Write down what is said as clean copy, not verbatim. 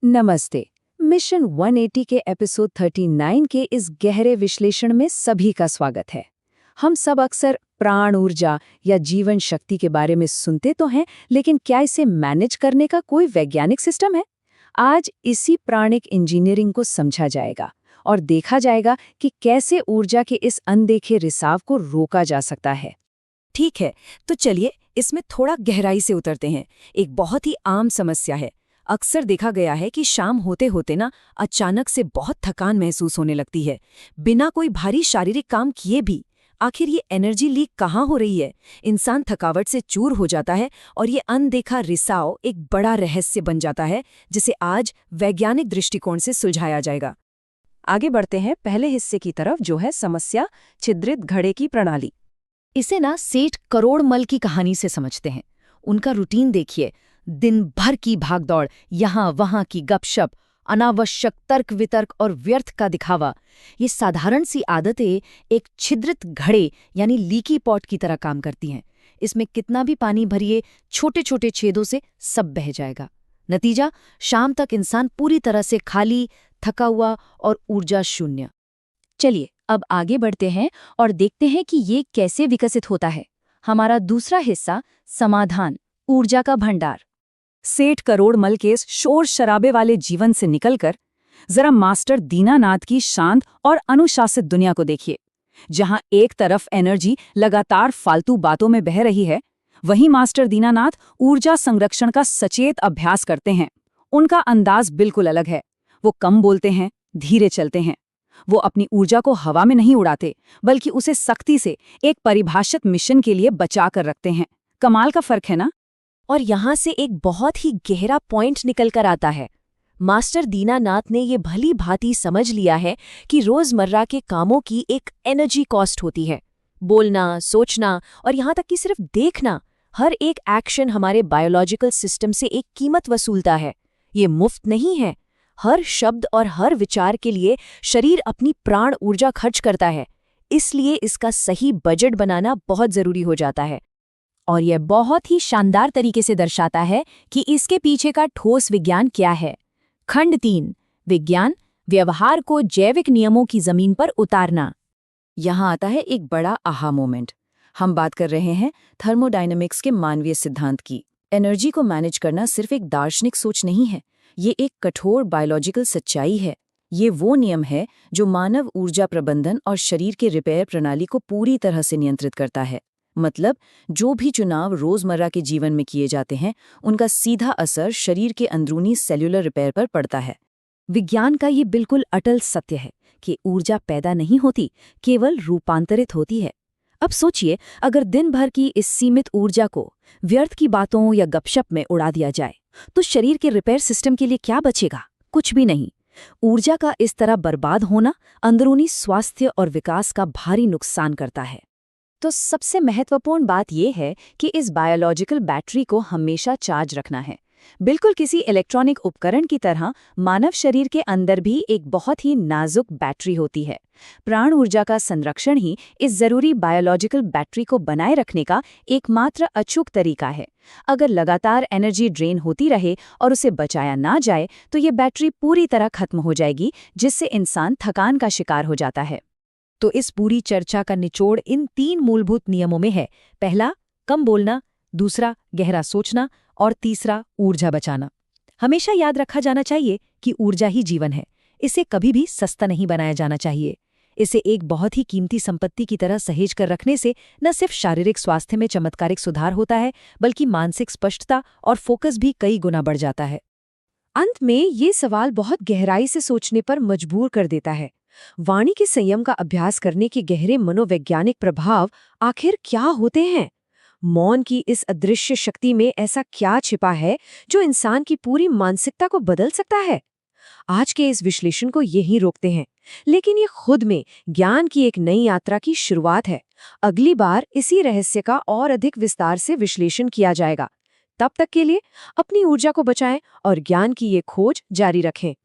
नमस्ते। मिशन 180 के एपिसोड 39 के इस गहरे विश्लेषण में सभी का स्वागत है। हम सब अक्सर प्राण ऊर्जा या जीवन शक्ति के बारे में सुनते तो हैं, लेकिन क्या इसे मैनेज करने का कोई वैज्ञानिक सिस्टम है? आज इसी प्राणिक इंजीनियरिंग को समझा जाएगा और देखा जाएगा कि कैसे ऊर्जा के इस अनदेखे रिसाव को रोका जा सकता है। ठीक है, तो चलिए इसमें थोड़ा गहराई से उतरते हैं। एक बहुत ही आम समस्या है। अक्सर देखा गया है कि शाम होते होते ना अचानक से बहुत थकान महसूस होने लगती है, बिना कोई भारी शारीरिक काम किए भी। आखिर ये एनर्जी लीक कहाँ हो रही है? इंसान थकावट से चूर हो जाता है और ये अनदेखा रिसाव एक बड़ा रहस्य बन जाता है, जिसे आज वैज्ञानिक दृष्टिकोण से सुलझाया जाएगा। आगे बढ़ते हैं पहले हिस्से की तरफ, जो है समस्या छिद्रित घड़े की प्रणाली। इसे ना सेठ करोड़मल की कहानी से समझते हैं। उनका रूटीन देखिए, दिन भर की भागदौड़, यहाँ वहाँ की गपशप, अनावश्यक तर्क वितर्क और व्यर्थ का दिखावा। ये साधारण सी आदतें एक छिद्रित घड़े यानी लीकी पॉट की तरह काम करती हैं। इसमें कितना भी पानी भरिए, छोटे छोटे छेदों से सब बह जाएगा। नतीजा, शाम तक इंसान पूरी तरह से खाली, थका हुआ और ऊर्जा शून्य। चलिए अब आगे बढ़ते हैं और देखते हैं कि ये कैसे विकसित होता है। हमारा दूसरा हिस्सा, समाधान, ऊर्जा का भंडार। सेठ करोड़मल के इस शोर शराबे वाले जीवन से निकलकर जरा मास्टर दीनानाथ की शांत और अनुशासित दुनिया को देखिए, जहां एक तरफ एनर्जी लगातार फालतू बातों में बह रही है, वहीं मास्टर दीनानाथ ऊर्जा संरक्षण का सचेत अभ्यास करते हैं। उनका अंदाज बिल्कुल अलग है। वो कम बोलते हैं, धीरे चलते हैं। वो अपनी ऊर्जा को हवा में नहीं उड़ाते, बल्कि उसे सख्ती से एक परिभाषित मिशन के लिए बचा कर रखते हैं। कमाल का फर्क है ना? और यहाँ से एक बहुत ही गहरा पॉइंट निकल कर आता है। मास्टर दीनानाथ ने ये भली भांति समझ लिया है कि रोजमर्रा के कामों की एक एनर्जी कॉस्ट होती है। बोलना, सोचना और यहाँ तक कि सिर्फ देखना, हर एक एक्शन हमारे बायोलॉजिकल सिस्टम से एक कीमत वसूलता है। ये मुफ्त नहीं है। हर शब्द और हर विचार के लिए शरीर अपनी प्राण ऊर्जा खर्च करता है। इसलिए इसका सही बजट बनाना बहुत जरूरी हो जाता है। और यह बहुत ही शानदार तरीके से दर्शाता है कि इसके पीछे का ठोस विज्ञान क्या है। खंड 3, विज्ञान, व्यवहार को जैविक नियमों की जमीन पर उतारना। यहाँ आता है एक बड़ा आहा मोमेंट। हम बात कर रहे हैं थर्मोडायनेमिक्स के मानवीय सिद्धांत की। एनर्जी को मैनेज करना सिर्फ एक दार्शनिक सोच नहीं है, ये एक कठोर बायोलॉजिकल सच्चाई है। ये वो नियम है जो मानव ऊर्जा प्रबंधन और शरीर के रिपेयर प्रणाली को पूरी तरह से नियंत्रित करता है। मतलब, जो भी चुनाव रोजमर्रा के जीवन में किए जाते हैं, उनका सीधा असर शरीर के अंदरूनी सेल्यूलर रिपेयर पर पड़ता है। विज्ञान का ये बिल्कुल अटल सत्य है कि ऊर्जा पैदा नहीं होती, केवल रूपांतरित होती है। अब सोचिए, अगर दिन भर की इस सीमित ऊर्जा को व्यर्थ की बातों या गपशप में उड़ा दिया जाए, तो शरीर के रिपेयर सिस्टम के लिए क्या बचेगा? कुछ भी नहीं। ऊर्जा का इस तरह बर्बाद होना अंदरूनी स्वास्थ्य और विकास का भारी नुकसान करता है। तो सबसे महत्वपूर्ण बात यह है कि इस बायोलॉजिकल बैटरी को हमेशा चार्ज रखना है। बिल्कुल किसी इलेक्ट्रॉनिक उपकरण की तरह मानव शरीर के अंदर भी एक बहुत ही नाजुक बैटरी होती है। प्राण ऊर्जा का संरक्षण ही इस जरूरी बायोलॉजिकल बैटरी को बनाए रखने का एकमात्र अचूक तरीका है। अगर लगातार एनर्जी ड्रेन होती रहे और उसे बचाया ना जाए, तो ये बैटरी पूरी तरह खत्म हो जाएगी, जिससे इंसान थकान का शिकार हो जाता है। तो इस पूरी चर्चा का निचोड़ इन 3 मूलभूत नियमों में है। पहला, कम बोलना। दूसरा, गहरा सोचना। और तीसरा, ऊर्जा बचाना। हमेशा याद रखा जाना चाहिए कि ऊर्जा ही जीवन है। इसे कभी भी सस्ता नहीं बनाया जाना चाहिए। इसे एक बहुत ही कीमती संपत्ति की तरह सहेज कर रखने से न सिर्फ शारीरिक स्वास्थ्य में चमत्कारिक सुधार होता है, बल्कि मानसिक स्पष्टता और फोकस भी कई गुना बढ़ जाता है। अंत में ये सवाल बहुत गहराई से सोचने पर मजबूर कर देता है। वाणी के संयम का अभ्यास करने के गहरे मनोवैज्ञानिक प्रभाव आखिर क्या होते हैं? मौन की इस अदृश्य शक्ति में ऐसा क्या छिपा है जो इंसान की पूरी मानसिकता को बदल सकता है? आज के इस विश्लेषण को यहीं रोकते हैं, लेकिन ये खुद में ज्ञान की एक नई यात्रा की शुरुआत है। अगली बार इसी रहस्य का और अधिक विस्तार से विश्लेषण किया जाएगा। तब तक के लिए अपनी ऊर्जा को बचाएं और ज्ञान की ये खोज जारी रखें।